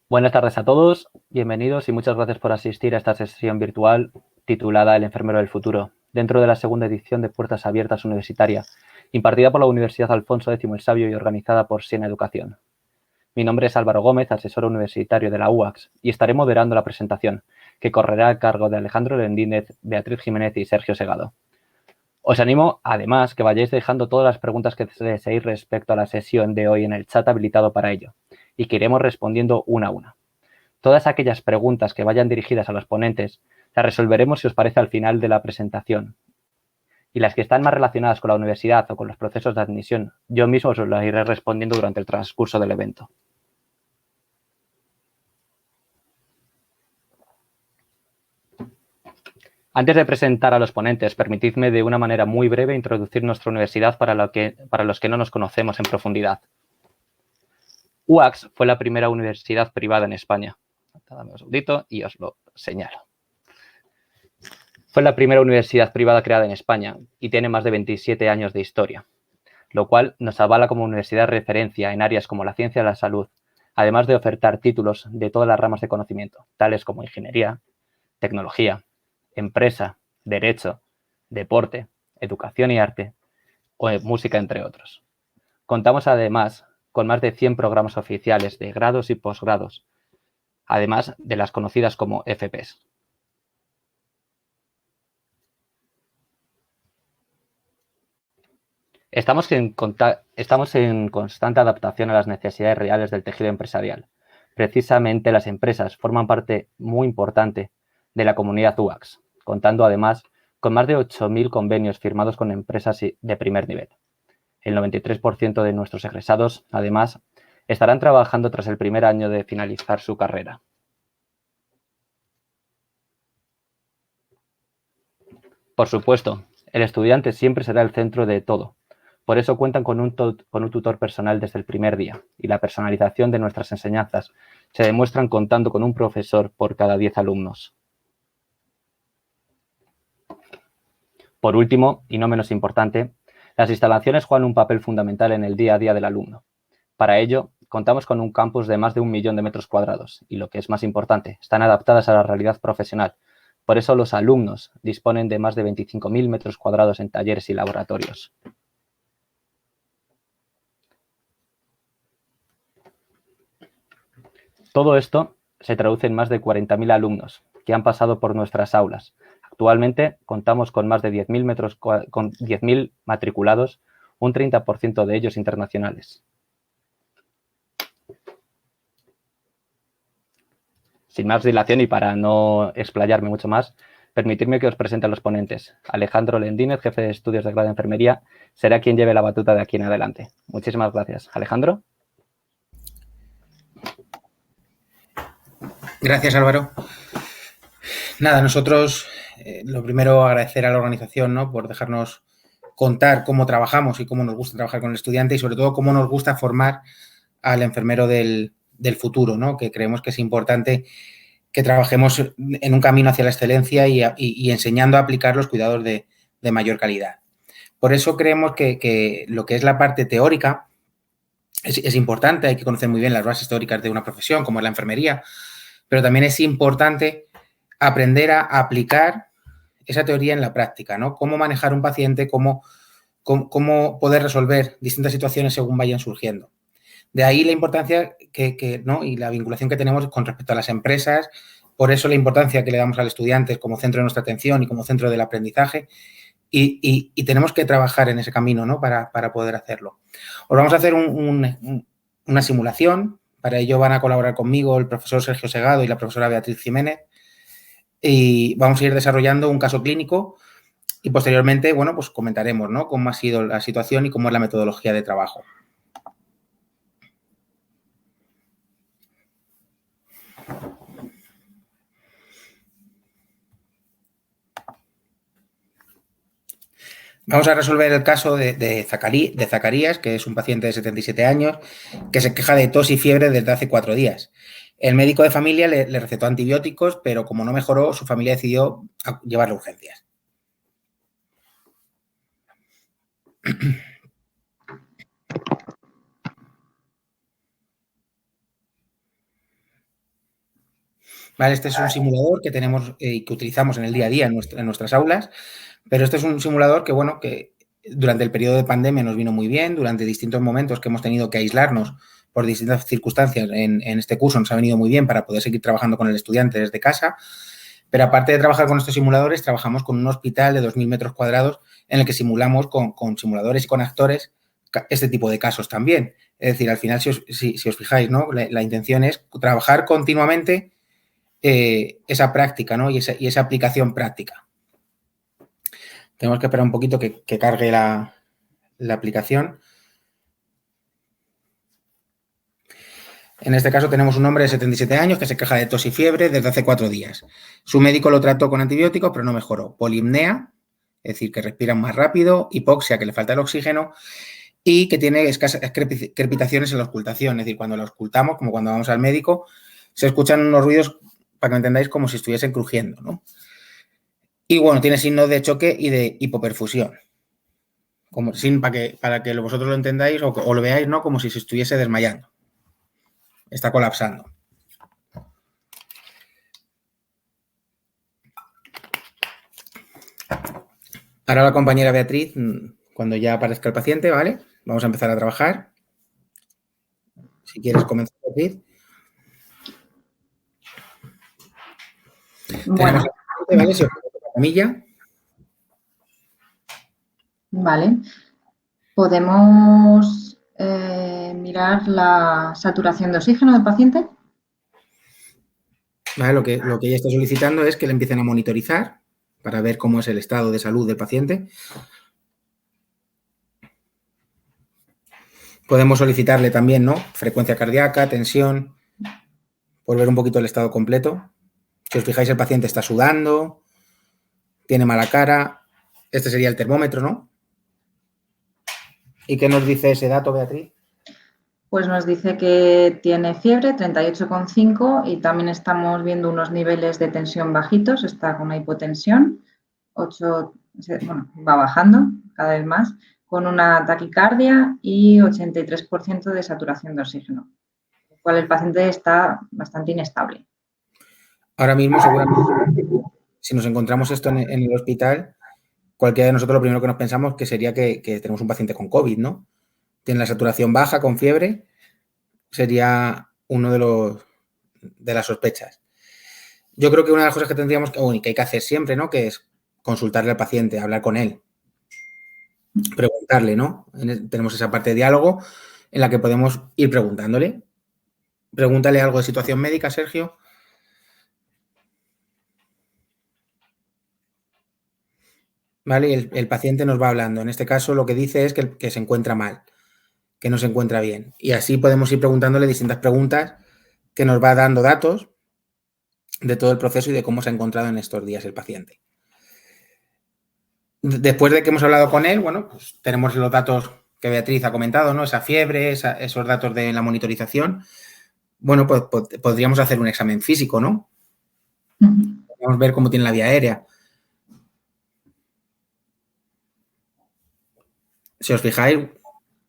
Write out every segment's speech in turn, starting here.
Buenas tardes a todos, bienvenidos y muchas gracias por asistir a esta sesión virtual titulada El enfermero del futuro, dentro de la segunda edición de Puertas Abiertas Universitaria, impartida por la Universidad Alfonso X el Sabio y organizada por Siena Educación. Mi nombre es Álvaro Gómez, asesor universitario de la UAX, y estaré moderando la presentación, que correrá a cargo de Alejandro Lendínez, Beatriz Jiménez y Sergio Segado. Os animo, además, que vayáis dejando todas las preguntas que deseéis respecto a la sesión de hoy en el chat habilitado para ello, y que iremos respondiendo una a una. Todas aquellas preguntas que vayan dirigidas a los ponentes las resolveremos, si os parece, al final de la presentación. Y las que están más relacionadas con la universidad o con los procesos de admisión, yo mismo os las iré respondiendo durante el transcurso del evento. Antes de presentar a los ponentes, permitidme de una manera muy breve introducir nuestra universidad para los que no nos conocemos en profundidad. UAX fue la primera universidad privada en España. Dame un segundito y os lo señalo. Fue la primera universidad privada creada en España y tiene más de 27 años de historia, lo cual nos avala como universidad de referencia en áreas como la ciencia y la salud, además de ofertar títulos de todas las ramas de conocimiento, tales como ingeniería, tecnología, empresa, derecho, deporte, educación y arte, o música, entre otros. Contamos además con más de 100 programas oficiales de grados y posgrados, además de las conocidas como FPs. Estamos en constante adaptación a las necesidades reales del tejido empresarial. Precisamente las empresas forman parte muy importante de la comunidad UAX, contando además con más de 8.000 convenios firmados con empresas de primer nivel. El 93% de nuestros egresados, además, estarán trabajando tras el primer año de finalizar su carrera. Por supuesto, el estudiante siempre será el centro de todo. Por eso cuentan con un tutor personal desde el primer día, y la personalización de nuestras enseñanzas se demuestran contando con un profesor por cada 10 alumnos. Por último, y no menos importante, las instalaciones juegan un papel fundamental en el día a día del alumno. Para ello, contamos con un campus de más de 1 millón de metros cuadrados y, lo que es más importante, están adaptadas a la realidad profesional. Por eso los alumnos disponen de más de 25.000 metros cuadrados en talleres y laboratorios. Todo esto se traduce en más de 40.000 alumnos que han pasado por nuestras aulas. Actualmente contamos con más de 10.000 matriculados, un 30% de ellos internacionales. Sin más dilación y para no explayarme mucho más, permitidme que os presente a los ponentes. Alejandro Lendínez, jefe de estudios de grado de enfermería, será quien lleve la batuta de aquí en adelante. Muchísimas gracias. Alejandro. Gracias, Álvaro. Nada, nosotros lo primero agradecer a la organización, ¿no?, por dejarnos contar cómo trabajamos y cómo nos gusta trabajar con el estudiante y sobre todo cómo nos gusta formar al enfermero del futuro, ¿no?, que creemos que es importante que trabajemos en un camino hacia la excelencia y enseñando a aplicar los cuidados de mayor calidad. Por eso creemos que lo que es la parte teórica es importante, hay que conocer muy bien las bases teóricas de una profesión como es la enfermería, pero también es importante aprender a aplicar esa teoría en la práctica, ¿no? Cómo manejar un paciente, cómo poder resolver distintas situaciones según vayan surgiendo. De ahí la importancia ¿no?, y la vinculación que tenemos con respecto a las empresas, por eso la importancia que le damos al estudiante como centro de nuestra atención y como centro del aprendizaje, y tenemos que trabajar en ese camino, ¿no?, para poder hacerlo. Os vamos a hacer una simulación. Para ello van a colaborar conmigo el profesor Sergio Segado y la profesora Beatriz Jiménez, y vamos a ir desarrollando un caso clínico y posteriormente, bueno, pues comentaremos, ¿no?, cómo ha sido la situación y cómo es la metodología de trabajo. Vamos a resolver el caso de Zacarías, que es un paciente de 77 años, que se queja de tos y fiebre desde hace 4 días. El médico de familia le recetó antibióticos, pero como no mejoró, su familia decidió llevarlo a urgencias. ¿vale? Este es un simulador que tenemos y que utilizamos en el día a día en nuestras aulas, pero este es un simulador que, bueno, que durante el periodo de pandemia nos vino muy bien, durante distintos momentos que hemos tenido que aislarnos por distintas circunstancias en este curso nos ha venido muy bien para poder seguir trabajando con el estudiante desde casa, pero aparte de trabajar con estos simuladores, trabajamos con un hospital de 2.000 metros cuadrados en el que simulamos con simuladores y con actores este tipo de casos también. Es decir, al final, si os fijáis, ¿no? La intención es trabajar continuamente esa práctica, ¿no? Y esa aplicación práctica. Tenemos que esperar un poquito que cargue la aplicación. En este caso tenemos un hombre de 77 años que se queja de tos y fiebre desde hace 4 días. Su médico lo trató con antibióticos, pero no mejoró. Polipnea, es decir, que respiran más rápido, hipoxia, que le falta el oxígeno, y que tiene escasas crepitaciones en la auscultación. Es decir, cuando la auscultamos, como cuando vamos al médico, se escuchan unos ruidos, para que me entendáis, como si estuviesen crujiendo, ¿no? Y bueno, tiene signos de choque y de hipoperfusión. Para que vosotros lo entendáis o lo veáis, ¿no? Como si se estuviese desmayando. Está colapsando. Ahora la compañera Beatriz, cuando ya aparezca el paciente, ¿vale? Vamos a empezar a trabajar. Si quieres comenzar, Beatriz. Bueno. Tenemos el paciente, ¿vale? Si os pongo la camilla. Vale. ¿Podemos mirar la saturación de oxígeno del paciente? ¿Vale? Lo que ella está solicitando es que le empiecen a monitorizar para ver cómo es el estado de salud del paciente. Podemos solicitarle también, ¿no? Frecuencia cardíaca, tensión, por ver un poquito el estado completo. Si os fijáis, el paciente está sudando, tiene mala cara. Este sería el termómetro, ¿no? ¿Y qué nos dice ese dato, Beatriz? Pues nos dice que tiene fiebre, 38,5, y también estamos viendo unos niveles de tensión bajitos, está con una hipotensión, 8, bueno, va bajando cada vez más, con una taquicardia y 83% de saturación de oxígeno, con lo cual el paciente está bastante inestable. Ahora mismo, seguramente, si nos encontramos esto en el hospital, cualquiera de nosotros lo primero que nos pensamos que sería que tenemos un paciente con COVID, ¿no? Tiene la saturación baja, con fiebre, sería uno de las sospechas. Yo creo que una de las cosas que tendríamos que hay que hacer siempre, ¿no? Que es consultarle al paciente, hablar con él, preguntarle, ¿no? Tenemos esa parte de diálogo en la que podemos ir preguntándole. Pregúntale algo de situación médica, Sergio. ¿Vale? Y el paciente nos va hablando. En este caso, lo que dice es que se encuentra mal, que no se encuentra bien. Y así podemos ir preguntándole distintas preguntas que nos va dando datos de todo el proceso y de cómo se ha encontrado en estos días el paciente. Después de que hemos hablado con él, bueno, pues tenemos los datos que Beatriz ha comentado, ¿no? Esa fiebre, esos datos de la monitorización. Bueno, pues podríamos hacer un examen físico, ¿no? Podríamos ver cómo tiene la vía aérea. Si os fijáis,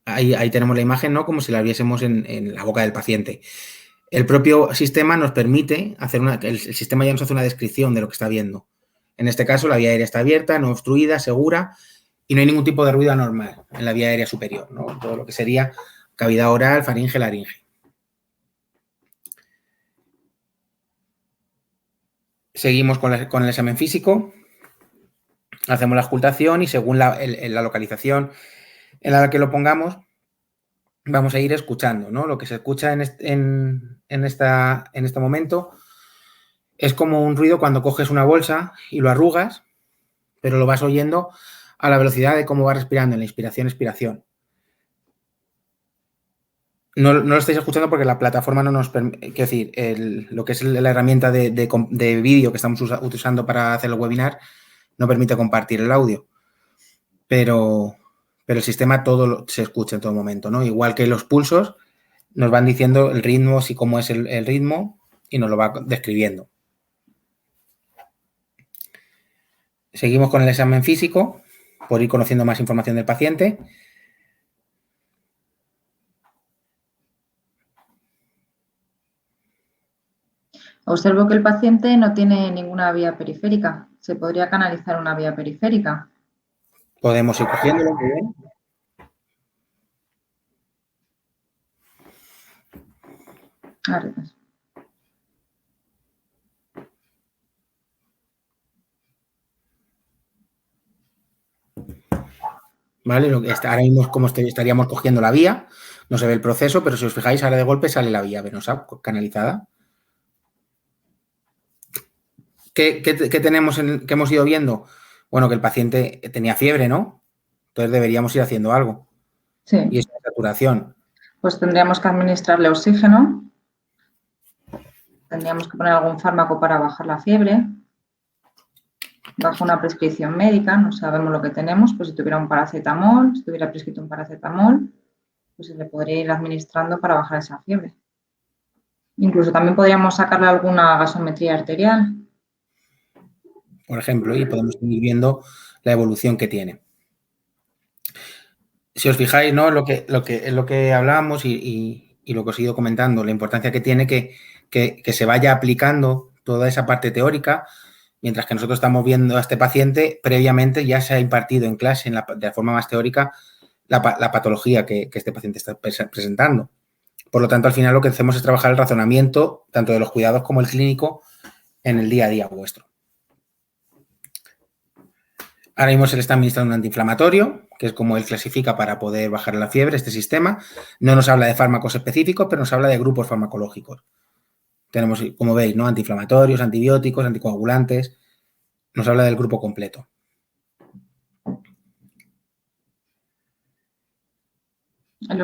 ahí tenemos la imagen, ¿no? Como si la viésemos en la boca del paciente. El propio sistema nos permite hacer el sistema ya nos hace una descripción de lo que está viendo. En este caso, la vía aérea está abierta, no obstruida, segura, y no hay ningún tipo de ruido anormal en la vía aérea superior, ¿no? Todo lo que sería cavidad oral, faringe, laringe. Seguimos con el examen físico, hacemos la auscultación y según la localización en la que lo pongamos, vamos a ir escuchando, ¿no? Lo que se escucha en este momento es como un ruido cuando coges una bolsa y lo arrugas, pero lo vas oyendo a la velocidad de cómo va respirando en la inspiración-expiración. No lo estáis escuchando porque la plataforma no nos permite, quiero decir, lo que es la herramienta de vídeo que estamos usando para hacer el webinar no permite compartir el audio, pero el sistema todo se escucha en todo momento, ¿no? Igual que los pulsos nos van diciendo el ritmo, si cómo es el ritmo y nos lo va describiendo. Seguimos con el examen físico por ir conociendo más información del paciente. Observo que el paciente no tiene ninguna vía periférica. ¿Se podría canalizar una vía periférica? Podemos ir cogiéndolo, muy bien. ¿Vale? Ahora mismo como estaríamos cogiendo la vía, no se ve el proceso, pero si os fijáis, ahora de golpe sale la vía venosa canalizada. ¿Qué tenemos que hemos ido viendo? Bueno, que el paciente tenía fiebre, ¿no? Entonces deberíamos ir haciendo algo. Sí. Y es la saturación. Pues tendríamos que administrarle oxígeno. Tendríamos que poner algún fármaco para bajar la fiebre. Bajo una prescripción médica, no sabemos lo que tenemos, pues si tuviera un paracetamol, si tuviera prescrito un paracetamol, pues se le podría ir administrando para bajar esa fiebre. Incluso también podríamos sacarle alguna gasometría arterial. Por ejemplo, y podemos ir viendo la evolución que tiene. Si os fijáis, ¿no? Lo que hablábamos y lo que os he ido comentando, la importancia que tiene que se vaya aplicando toda esa parte teórica, mientras que nosotros estamos viendo a este paciente, previamente ya se ha impartido en clase de forma más teórica la patología que este paciente está presentando. Por lo tanto, al final lo que hacemos es trabajar el razonamiento, tanto de los cuidados como el clínico, en el día a día vuestro. Ahora mismo se le está administrando un antiinflamatorio, que es como él clasifica para poder bajar la fiebre, este sistema. No nos habla de fármacos específicos, pero nos habla de grupos farmacológicos. Tenemos, como veis, ¿no? Antiinflamatorios, antibióticos, anticoagulantes. Nos habla del grupo completo.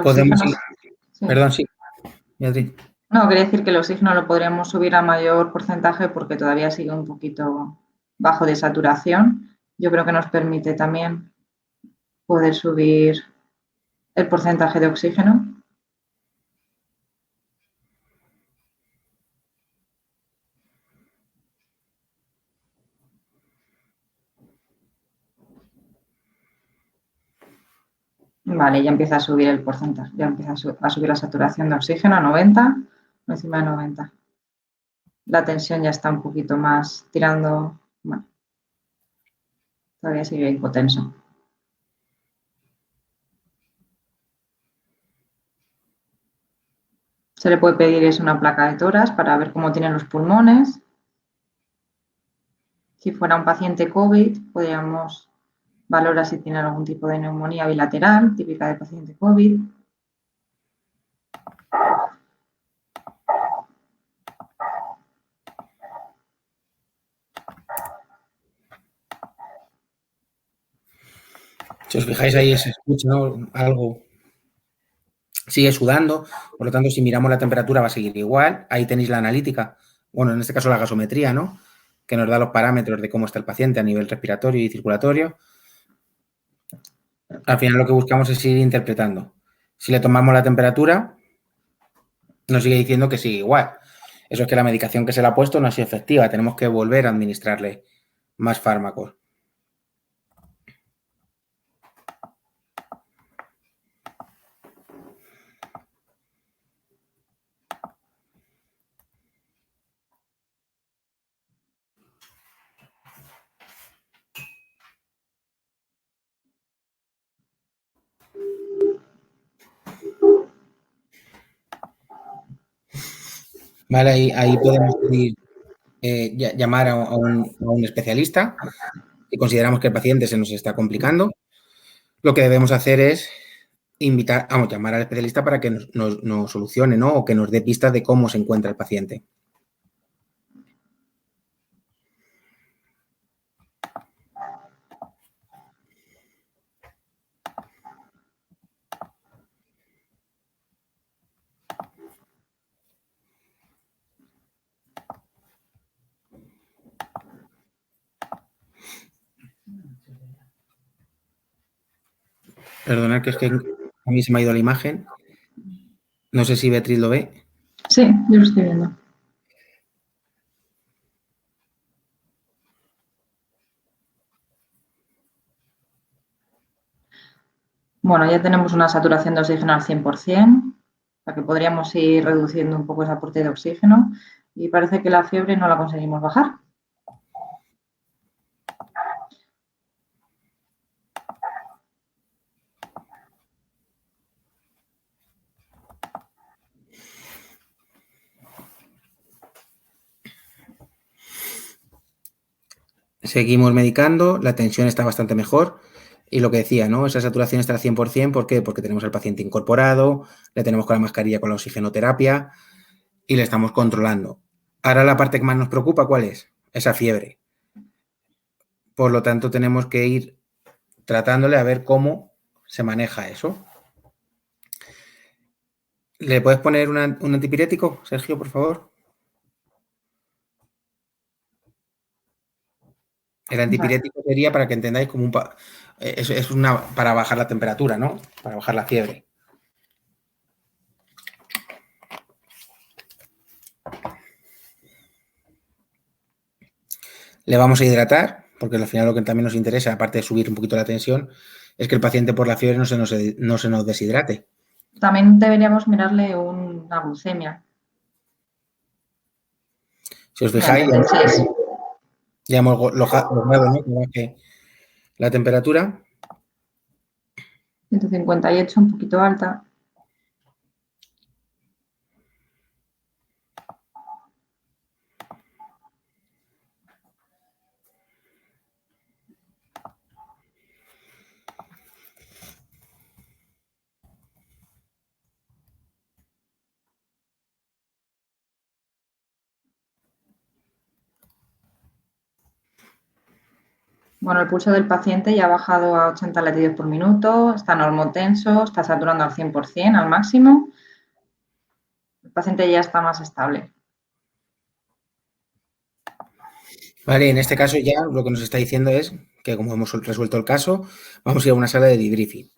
Podemos ir... Sí. Perdón, sí. Beatriz. No, quería decir que el oxígeno lo podríamos subir a mayor porcentaje porque todavía sigue un poquito bajo de saturación. Yo creo que nos permite también poder subir el porcentaje de oxígeno. Vale, ya empieza a subir el porcentaje, ya empieza a subir la saturación de oxígeno a 90, encima de 90. La tensión ya está un poquito más tirando, bueno, todavía sigue hipotenso. Se le puede pedir una placa de tórax para ver cómo tienen los pulmones. Si fuera un paciente COVID, podríamos valorar si tiene algún tipo de neumonía bilateral, típica de paciente COVID. Si os fijáis ahí se escucha, ¿no? Algo. Sigue sudando, por lo tanto, si miramos la temperatura va a seguir igual. Ahí tenéis la analítica, bueno, en este caso la gasometría, ¿no? Que nos da los parámetros de cómo está el paciente a nivel respiratorio y circulatorio. Al final lo que buscamos es ir interpretando. Si le tomamos la temperatura, nos sigue diciendo que sigue igual. Eso es que la medicación que se le ha puesto no ha sido efectiva. Tenemos que volver a administrarle más fármacos. Vale, ahí podemos pedir, llamar a un especialista si consideramos que el paciente se nos está complicando. Lo que debemos hacer es llamar al especialista para que nos solucione, ¿no? O que nos dé pistas de cómo se encuentra el paciente. Perdonad que es que a mí se me ha ido la imagen. No sé si Beatriz lo ve. Sí, yo lo estoy viendo. Bueno, ya tenemos una saturación de oxígeno al 100%, o sea que podríamos ir reduciendo un poco ese aporte de oxígeno. y parece que la fiebre no la conseguimos bajar. Seguimos medicando, la tensión está bastante mejor y lo que decía, ¿no? Esa saturación está al 100%, ¿por qué? Porque tenemos al paciente incorporado, le tenemos con la mascarilla con la oxigenoterapia y le estamos controlando. Ahora la parte que más nos preocupa, ¿cuál es? Esa fiebre. Por lo tanto, tenemos que ir tratándole a ver cómo se maneja eso. ¿Le puedes poner un antipirético, Sergio, por favor? El antipirético sería, para que entendáis, como es para bajar la temperatura, ¿no? Para bajar la fiebre. Le vamos a hidratar, porque al final lo que también nos interesa, aparte de subir un poquito la tensión, es que el paciente por la fiebre no se nos deshidrate. También deberíamos mirarle una glucemia. Si os fijáis, ya hemos logrado, ¿no?, que baje la temperatura. 158, un poquito alta. Bueno, el pulso del paciente ya ha bajado a 80 latidos por minuto, está normotenso, está saturando al 100%, al máximo. El paciente ya está más estable. Vale, en este caso ya lo que nos está diciendo es que, como hemos resuelto el caso, vamos a ir a una sala de debriefing.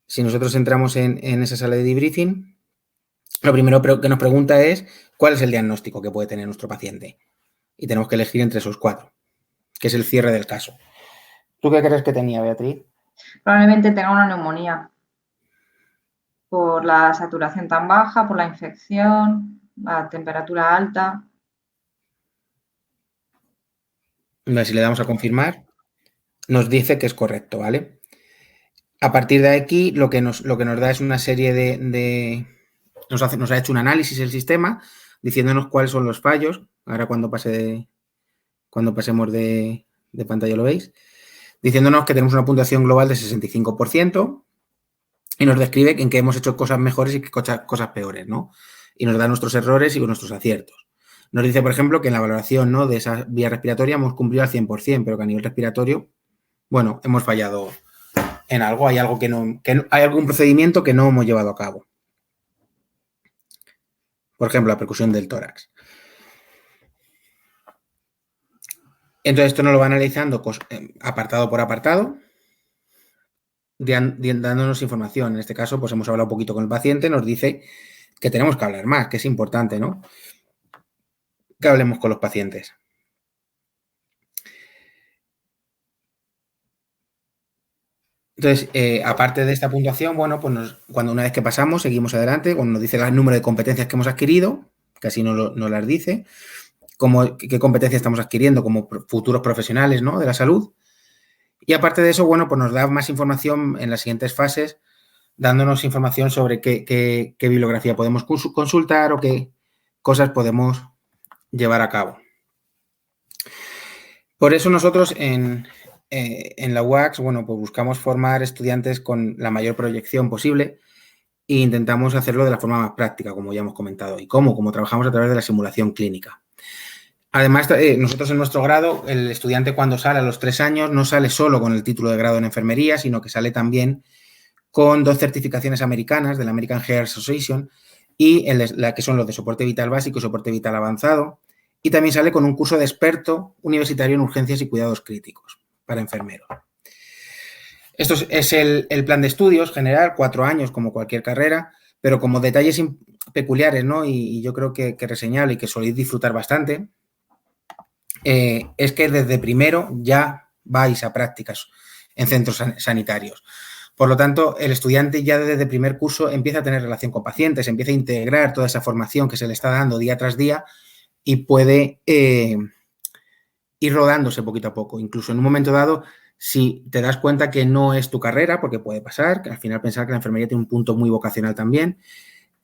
Si nosotros entramos en esa sala de debriefing, lo primero que nos pregunta es cuál es el diagnóstico que puede tener nuestro paciente. Y tenemos que elegir entre esos 4, que es el cierre del caso. ¿Tú qué crees que tenía, Beatriz? Probablemente tenga una neumonía por la saturación tan baja, por la infección, la temperatura alta. Si le damos a confirmar, nos dice que es correcto, ¿vale? A partir de aquí, lo que nos da es una serie nos ha hecho un análisis el sistema, diciéndonos cuáles son los fallos. Ahora cuando pasemos de pantalla lo veis. Diciéndonos que tenemos una puntuación global de 65% y nos describe en que hemos hecho cosas mejores y cosas peores, ¿no? Y nos da nuestros errores y nuestros aciertos. Nos dice, por ejemplo, que en la valoración, ¿no?, de esa vía respiratoria hemos cumplido al 100%, pero que a nivel respiratorio, bueno, hemos fallado en algo. Hay algún procedimiento que no hemos llevado a cabo. Por ejemplo, la percusión del tórax. Entonces, esto nos lo va analizando apartado por apartado, dándonos información. En este caso, pues hemos hablado un poquito con el paciente, nos dice que tenemos que hablar más, que es importante, ¿no?, que hablemos con los pacientes. Entonces, aparte de esta puntuación, bueno, pues una vez que pasamos, seguimos adelante, cuando nos dice el número de competencias que hemos adquirido, que así nos las dice, qué competencias estamos adquiriendo como futuros profesionales, ¿no?, de la salud. Y aparte de eso, bueno, pues nos da más información en las siguientes fases, dándonos información sobre qué bibliografía podemos consultar o qué cosas podemos llevar a cabo. Por eso nosotros en la UACS, bueno, pues buscamos formar estudiantes con la mayor proyección posible e intentamos hacerlo de la forma más práctica, como ya hemos comentado. ¿Y cómo? Como trabajamos a través de la simulación clínica. Además, nosotros en nuestro grado, el estudiante cuando sale a los 3 años no sale solo con el título de grado en enfermería, sino que sale también con 2 certificaciones americanas de la American Heart Association y que son los de soporte vital básico y soporte vital avanzado. Y también sale con un curso de experto universitario en urgencias y cuidados críticos para enfermeros. Esto es el plan de estudios general, 4 años como cualquier carrera, pero como detalles peculiares, ¿no?, y yo creo que reseñable y que soléis disfrutar bastante, es que desde primero ya vais a prácticas en centros sanitarios. Por lo tanto, el estudiante ya desde primer curso empieza a tener relación con pacientes, empieza a integrar toda esa formación que se le está dando día tras día y puede ir rodándose poquito a poco. Incluso en un momento dado, si te das cuenta que no es tu carrera, porque puede pasar, que al final pensar que la enfermería tiene un punto muy vocacional también,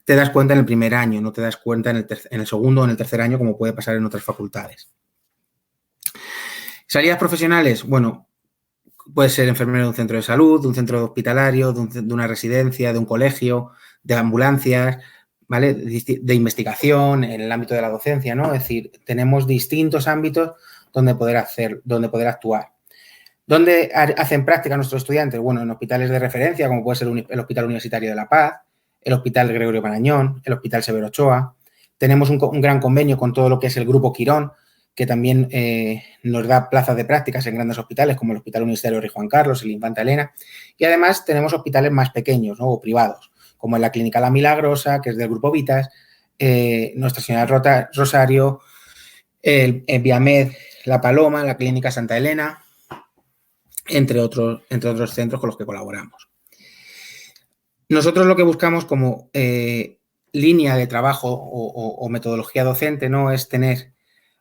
te das cuenta en el primer año, no te das cuenta en el segundo o en el tercer año, como puede pasar en otras facultades. Salidas profesionales, bueno, puede ser enfermero de un centro de salud, de un centro hospitalario, de una residencia, de un colegio, de ambulancias, ¿vale? De investigación, en el ámbito de la docencia, ¿no? Es decir, tenemos distintos ámbitos donde poder actuar. ¿Dónde hacen práctica nuestros estudiantes? Bueno, en hospitales de referencia, como puede ser el Hospital Universitario de La Paz, el Hospital Gregorio Marañón, el Hospital Severo Ochoa. Tenemos un gran convenio con todo lo que es el Grupo Quirón, que también nos da plazas de prácticas en grandes hospitales como el Hospital Universitario Rey Juan Carlos, el Infanta Elena. Y además tenemos hospitales más pequeños, ¿no? O privados, como en la Clínica La Milagrosa, que es del Grupo Vitas, Nuestra Señora Rosario, el Viamed La Paloma, la Clínica Santa Elena, entre otros centros con los que colaboramos. Nosotros lo que buscamos como línea de trabajo o metodología docente, ¿no?, es tener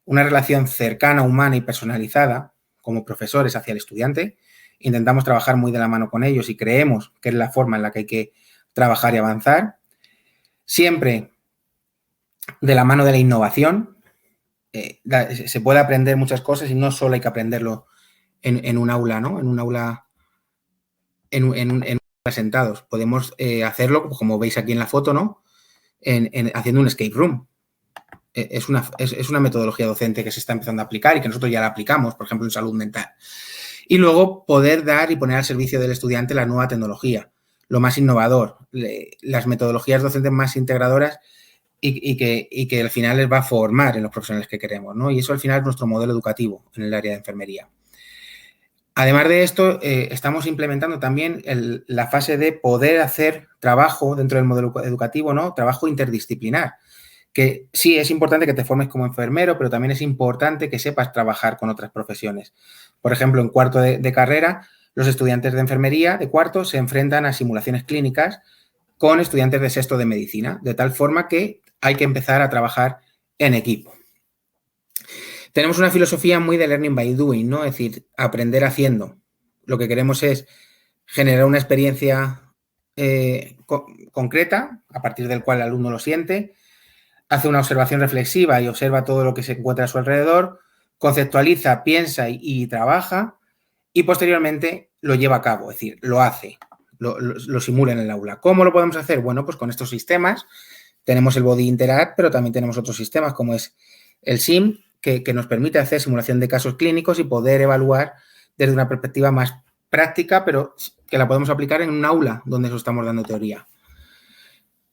una relación cercana, humana y personalizada como profesores hacia el estudiante. Intentamos trabajar muy de la mano con ellos y creemos que es la forma en la que hay que trabajar y avanzar. Siempre de la mano de la innovación. Se puede aprender muchas cosas y no solo hay que aprenderlo en un aula, ¿no? En un aula sentados. Podemos hacerlo, como veis aquí en la foto, ¿no? Haciendo un escape room. Es una metodología docente que se está empezando a aplicar y que nosotros ya la aplicamos, por ejemplo, en salud mental. Y luego poder dar y poner al servicio del estudiante la nueva tecnología, lo más innovador, las metodologías docentes más integradoras y que al final les va a formar en los profesionales que queremos, ¿no? Y eso al final es nuestro modelo educativo en el área de enfermería. Además de esto, estamos implementando también la fase de poder hacer trabajo dentro del modelo educativo, ¿no? Trabajo interdisciplinar, que sí es importante que te formes como enfermero, pero también es importante que sepas trabajar con otras profesiones. Por ejemplo, en cuarto de carrera, los estudiantes de enfermería de cuarto se enfrentan a simulaciones clínicas con estudiantes de sexto de medicina, de tal forma que hay que empezar a trabajar en equipo. Tenemos una filosofía muy de learning by doing, ¿no? Es decir, aprender haciendo. Lo que queremos es generar una experiencia concreta, a partir del cual el alumno lo siente, hace una observación reflexiva y observa todo lo que se encuentra a su alrededor, conceptualiza, piensa y trabaja, y posteriormente lo lleva a cabo, es decir, lo hace, lo simula en el aula. ¿Cómo lo podemos hacer? Bueno, pues con estos sistemas. Tenemos el Body Interact, pero también tenemos otros sistemas como es el SIM, que nos permite hacer simulación de casos clínicos y poder evaluar desde una perspectiva más práctica, pero que la podemos aplicar en un aula donde eso estamos dando teoría.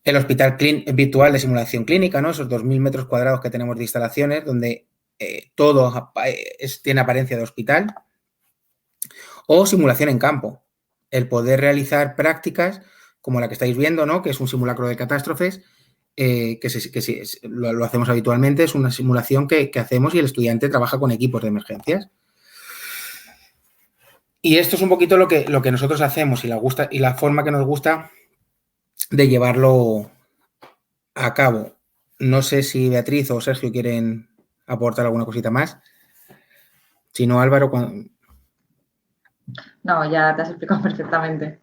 El hospital virtual de simulación clínica, ¿no? Esos 2.000 metros cuadrados que tenemos de instalaciones, donde todo tiene apariencia de hospital. O simulación en campo. El poder realizar prácticas como la que estáis viendo, ¿no? Que es un simulacro de catástrofes, lo hacemos habitualmente, es una simulación que hacemos y el estudiante trabaja con equipos de emergencias. Y esto es un poquito lo que nosotros hacemos y la forma que nos gusta de llevarlo a cabo. No sé si Beatriz o Sergio quieren aportar alguna cosita más. Si no, Álvaro... No, ya te has explicado perfectamente.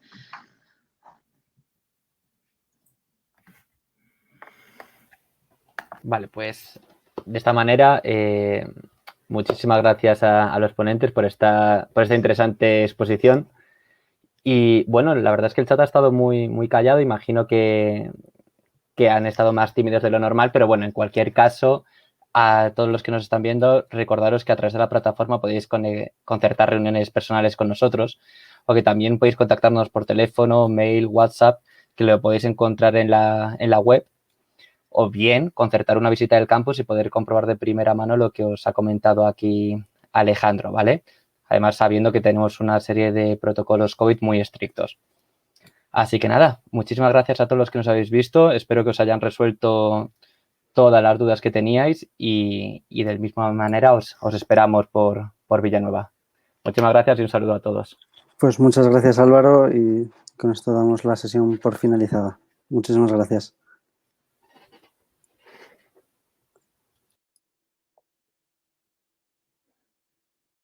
Vale, pues de esta manera, muchísimas gracias a los ponentes por esta interesante exposición. Y bueno, la verdad es que el chat ha estado muy, muy callado. Imagino que han estado más tímidos de lo normal, pero bueno, en cualquier caso, a todos los que nos están viendo, recordaros que a través de la plataforma podéis concertar reuniones personales con nosotros, o que también podéis contactarnos por teléfono, mail, WhatsApp, que lo podéis encontrar en la web, o bien concertar una visita del campus y poder comprobar de primera mano lo que os ha comentado aquí Alejandro, ¿vale? Además, sabiendo que tenemos una serie de protocolos COVID muy estrictos. Así que nada, muchísimas gracias a todos los que nos habéis visto. Espero que os hayan resuelto todas las dudas que teníais y de la misma manera os esperamos por Villanueva. Muchísimas gracias y un saludo a todos. Pues muchas gracias, Álvaro, y con esto damos la sesión por finalizada. Muchísimas gracias.